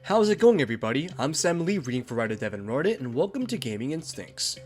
How's it going, everybody? I'm Sam Lee, reading for writer Devin Reddit, and welcome to Gaming Instincts.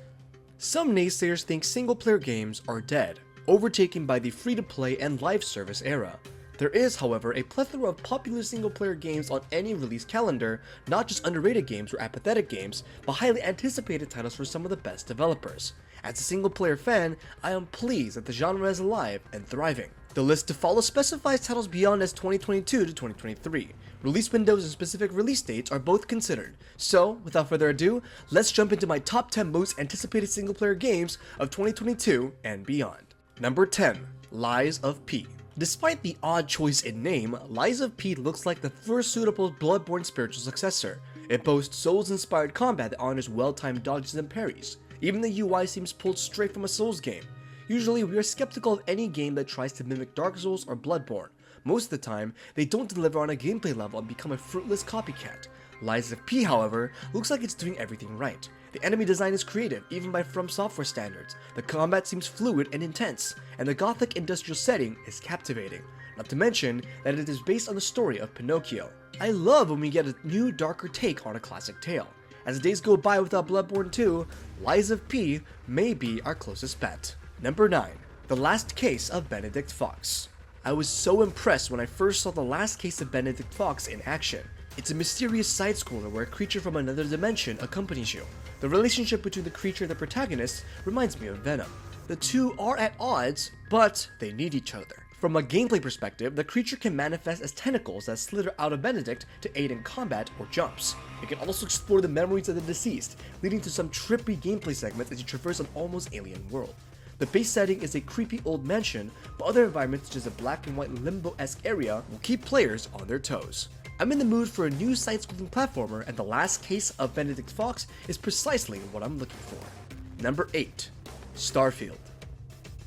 Some naysayers think single-player games are dead, overtaken by the free-to-play and live service era. There is, however, a plethora of popular single-player games on any release calendar, not just underrated games or apathetic games, but highly anticipated titles for some of the best developers. As a single-player fan, I am pleased that the genre is alive and thriving. The list to follow specifies titles beyond as 2022 to 2023. Release windows and specific release dates are both considered. So, without further ado, let's jump into my top 10 most anticipated single-player games of 2022 and beyond. Number 10. Lies of P. Despite the odd choice in name, Lies of P looks like the first suitable Bloodborne spiritual successor. It boasts Souls-inspired combat that honors well-timed dodges and parries. Even the UI seems pulled straight from a Souls game. Usually, we are skeptical of any game that tries to mimic Dark Souls or Bloodborne. Most of the time, they don't deliver on a gameplay level and become a fruitless copycat. Lies of P, however, looks like it's doing everything right. The enemy design is creative, even by From Software standards, the combat seems fluid and intense, and the gothic industrial setting is captivating. Not to mention that it is based on the story of Pinocchio. I love when we get a new, darker take on a classic tale. As the days go by without Bloodborne 2, Lies of P may be our closest bet. Number 9. The Last Case of Benedict Fox. I was so impressed when I first saw The Last Case of Benedict Fox in action. It's a mysterious side-scroller where a creature from another dimension accompanies you. The relationship between the creature and the protagonist reminds me of Venom. The two are at odds, but they need each other. From a gameplay perspective, the creature can manifest as tentacles that slither out of Benedict to aid in combat or jumps. It can also explore the memories of the deceased, leading to some trippy gameplay segments as you traverse an almost alien world. The base setting is a creepy old mansion, but other environments such as a black and white limbo-esque area will keep players on their toes. I'm in the mood for a new side-scrolling platformer, and The Last Case of Benedict Fox is precisely what I'm looking for. Number 8. Starfield.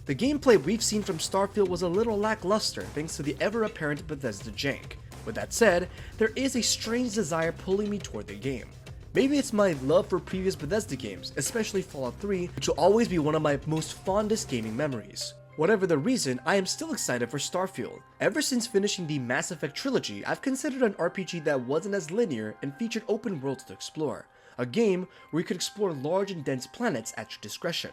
The gameplay we've seen from Starfield was a little lackluster thanks to the ever-apparent Bethesda jank. With that said, there is a strange desire pulling me toward the game. Maybe it's my love for previous Bethesda games, especially Fallout 3, which will always be one of my most fondest gaming memories. Whatever the reason, I am still excited for Starfield. Ever since finishing the Mass Effect trilogy, I've considered an RPG that wasn't as linear and featured open worlds to explore. A game where you could explore large and dense planets at your discretion.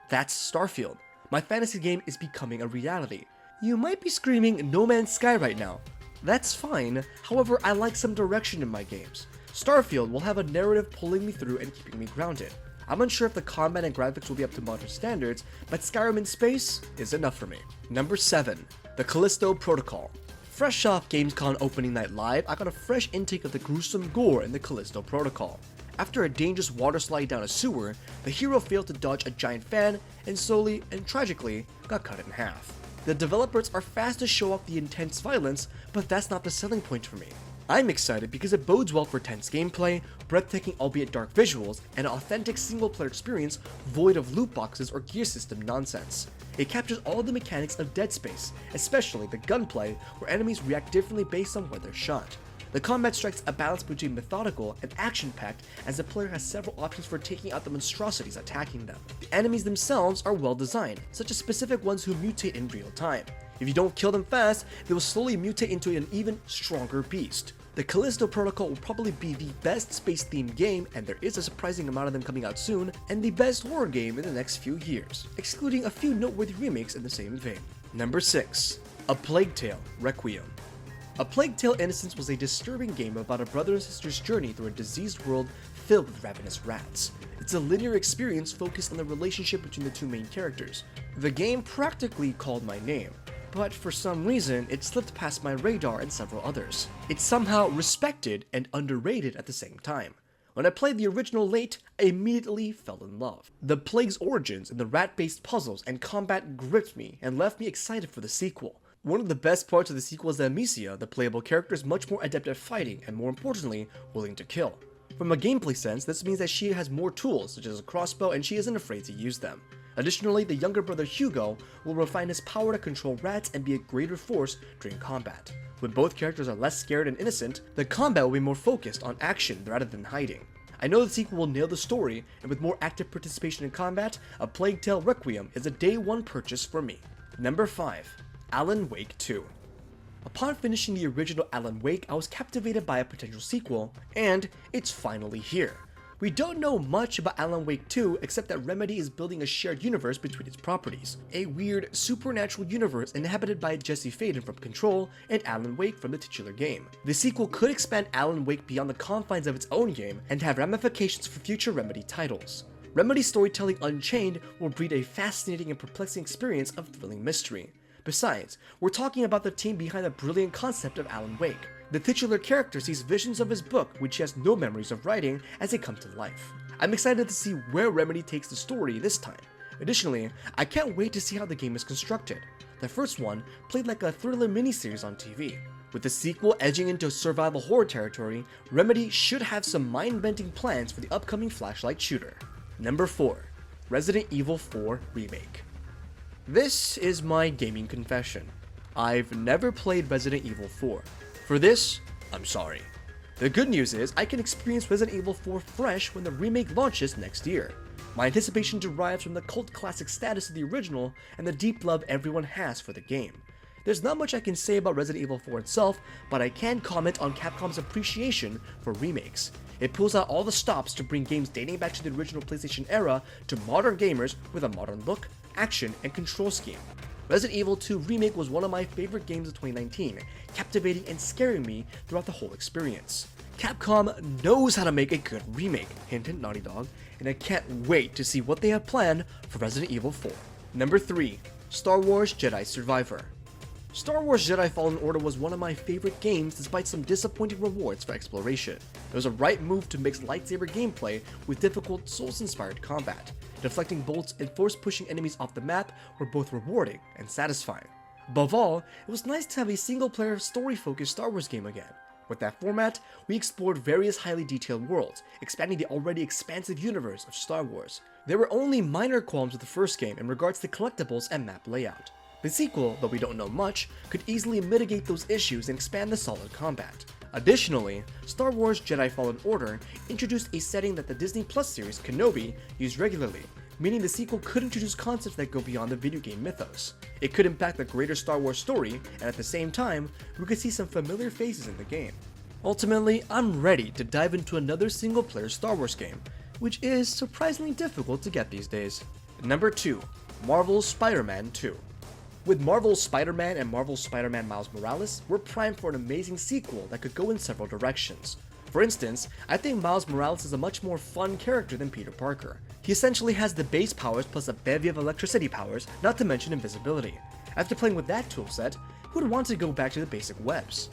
That's Starfield. My fantasy game is becoming a reality. You might be screaming No Man's Sky right now. That's fine, however I like some direction in my games. Starfield will have a narrative pulling me through and keeping me grounded. I'm unsure if the combat and graphics will be up to modern standards, but Skyrim in space is enough for me. Number 7. The Callisto Protocol. Fresh off Gamescom opening night live, I got a fresh intake of the gruesome gore in the Callisto Protocol. After a dangerous water slide down a sewer, the hero failed to dodge a giant fan and slowly and tragically got cut in half. The developers are fast to show off the intense violence, but that's not the selling point for me. I'm excited because it bodes well for tense gameplay, breathtaking albeit dark visuals, and an authentic single-player experience void of loot boxes or gear system nonsense. It captures all the mechanics of Dead Space, especially the gunplay, where enemies react differently based on where they're shot. The combat strikes a balance between methodical and action-packed, as the player has several options for taking out the monstrosities attacking them. The enemies themselves are well designed, such as specific ones who mutate in real time. If you don't kill them fast, they will slowly mutate into an even stronger beast. The Callisto Protocol will probably be the best space-themed game, and there is a surprising amount of them coming out soon, and the best horror game in the next few years, excluding a few noteworthy remakes in the same vein. Number 6. A Plague Tale: Requiem. A Plague Tale: Innocence was a disturbing game about a brother and sister's journey through a diseased world filled with ravenous rats. It's a linear experience focused on the relationship between the two main characters. The game practically called my name, but for some reason, it slipped past my radar and several others. It's somehow respected and underrated at the same time. When I played the original late, I immediately fell in love. The plague's origins and the rat-based puzzles and combat gripped me and left me excited for the sequel. One of the best parts of the sequel is that Amicia, the playable character, is much more adept at fighting and, more importantly, willing to kill. From a gameplay sense, this means that she has more tools, such as a crossbow, and she isn't afraid to use them. Additionally, the younger brother Hugo will refine his power to control rats and be a greater force during combat. When both characters are less scared and innocent, the combat will be more focused on action rather than hiding. I know the sequel will nail the story, and with more active participation in combat, A Plague Tale: Requiem is a day one purchase for me. Number 5. Alan Wake 2. Upon finishing the original Alan Wake, I was captivated by a potential sequel, and it's finally here. We don't know much about Alan Wake 2 except that Remedy is building a shared universe between its properties. A weird, supernatural universe inhabited by Jesse Faden from Control and Alan Wake from the titular game. The sequel could expand Alan Wake beyond the confines of its own game and have ramifications for future Remedy titles. Remedy's storytelling Unchained will breed a fascinating and perplexing experience of thrilling mystery. Besides, we're talking about the team behind the brilliant concept of Alan Wake. The titular character sees visions of his book, which he has no memories of writing, as they come to life. I'm excited to see where Remedy takes the story this time. Additionally, I can't wait to see how the game is constructed. The first one played like a thriller miniseries on TV. With the sequel edging into survival horror territory, Remedy should have some mind-bending plans for the upcoming flashlight shooter. Number 4. Resident Evil 4 Remake. This is my gaming confession. I've never played Resident Evil 4. For this, I'm sorry. The good news is I can experience Resident Evil 4 fresh when the remake launches next year. My anticipation derives from the cult classic status of the original and the deep love everyone has for the game. There's not much I can say about Resident Evil 4 itself, but I can comment on Capcom's appreciation for remakes. It pulls out all the stops to bring games dating back to the original PlayStation era to modern gamers with a modern look, action, and control scheme. Resident Evil 2 Remake was one of my favorite games of 2019, captivating and scaring me throughout the whole experience. Capcom knows how to make a good remake, hint hint Naughty Dog, and I can't wait to see what they have planned for Resident Evil 4. Number 3. Star Wars Jedi Survivor. Star Wars Jedi Fallen Order was one of my favorite games despite some disappointing rewards for exploration. It was a right move to mix lightsaber gameplay with difficult Souls-inspired combat. Deflecting bolts and force-pushing enemies off the map were both rewarding and satisfying. Above all, it was nice to have a single-player story-focused Star Wars game again. With that format, we explored various highly detailed worlds, expanding the already expansive universe of Star Wars. There were only minor qualms with the first game in regards to collectibles and map layout. The sequel, though we don't know much, could easily mitigate those issues and expand the solid combat. Additionally, Star Wars Jedi Fallen Order introduced a setting that the Disney Plus series Kenobi used regularly, meaning the sequel could introduce concepts that go beyond the video game mythos. It could impact the greater Star Wars story, and at the same time, we could see some familiar faces in the game. Ultimately, I'm ready to dive into another single-player Star Wars game, which is surprisingly difficult to get these days. Number 2. Marvel's Spider-Man 2. With Marvel's Spider-Man and Marvel's Spider-Man Miles Morales, we're primed for an amazing sequel that could go in several directions. For instance, I think Miles Morales is a much more fun character than Peter Parker. He essentially has the base powers plus a bevy of electricity powers, not to mention invisibility. After playing with that toolset, who would want to go back to the basic webs?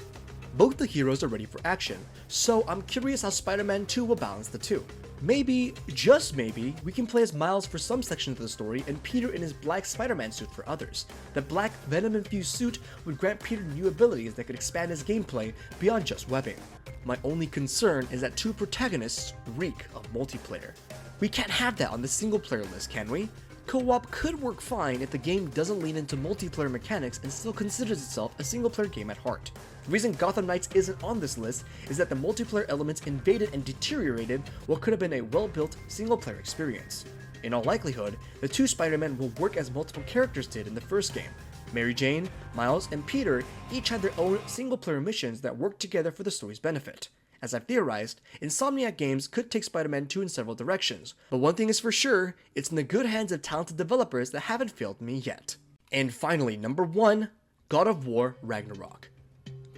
Both the heroes are ready for action, so I'm curious how Spider-Man 2 will balance the two. Maybe, just maybe, we can play as Miles for some sections of the story and Peter in his black Spider-Man suit for others. The black Venom-infused suit would grant Peter new abilities that could expand his gameplay beyond just webbing. My only concern is that two protagonists reek of multiplayer. We can't have that on the single-player list, can we? Co-op could work fine if the game doesn't lean into multiplayer mechanics and still considers itself a single-player game at heart. The reason Gotham Knights isn't on this list is that the multiplayer elements invaded and deteriorated what could have been a well-built single-player experience. In all likelihood, the two Spider-Men will work as multiple characters did in the first game. Mary Jane, Miles, and Peter each had their own single-player missions that worked together for the story's benefit. As I've theorized, Insomniac Games could take Spider-Man 2 in several directions, but one thing is for sure, it's in the good hands of talented developers that haven't failed me yet. And finally, number 1, God of War Ragnarok.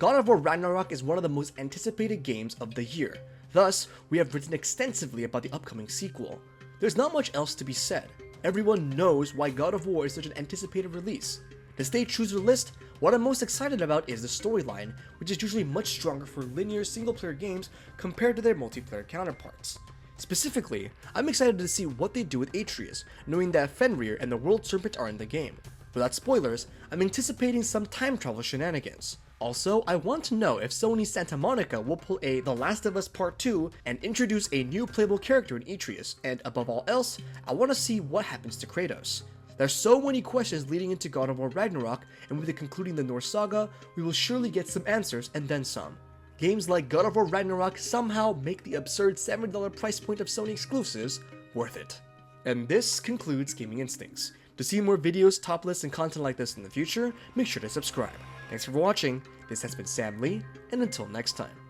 God of War Ragnarok is one of the most anticipated games of the year, thus, we have written extensively about the upcoming sequel. There's not much else to be said. Everyone knows why God of War is such an anticipated release. To stay true to the list, what I'm most excited about is the storyline, which is usually much stronger for linear single-player games compared to their multiplayer counterparts. Specifically, I'm excited to see what they do with Atreus, knowing that Fenrir and the World Serpent are in the game. Without spoilers, I'm anticipating some time travel shenanigans. Also, I want to know if Sony's Santa Monica will pull a The Last of Us Part 2 and introduce a new playable character in Atreus, and above all else, I want to see what happens to Kratos. There's so many questions leading into God of War Ragnarok, and with it concluding the Norse saga, we will surely get some answers and then some. Games like God of War Ragnarok somehow make the absurd $70 price point of Sony exclusives worth it. And this concludes Gaming Instincts. To see more videos, top lists, and content like this in the future, make sure to subscribe. Thanks for watching. This has been Sam Lee, and until next time.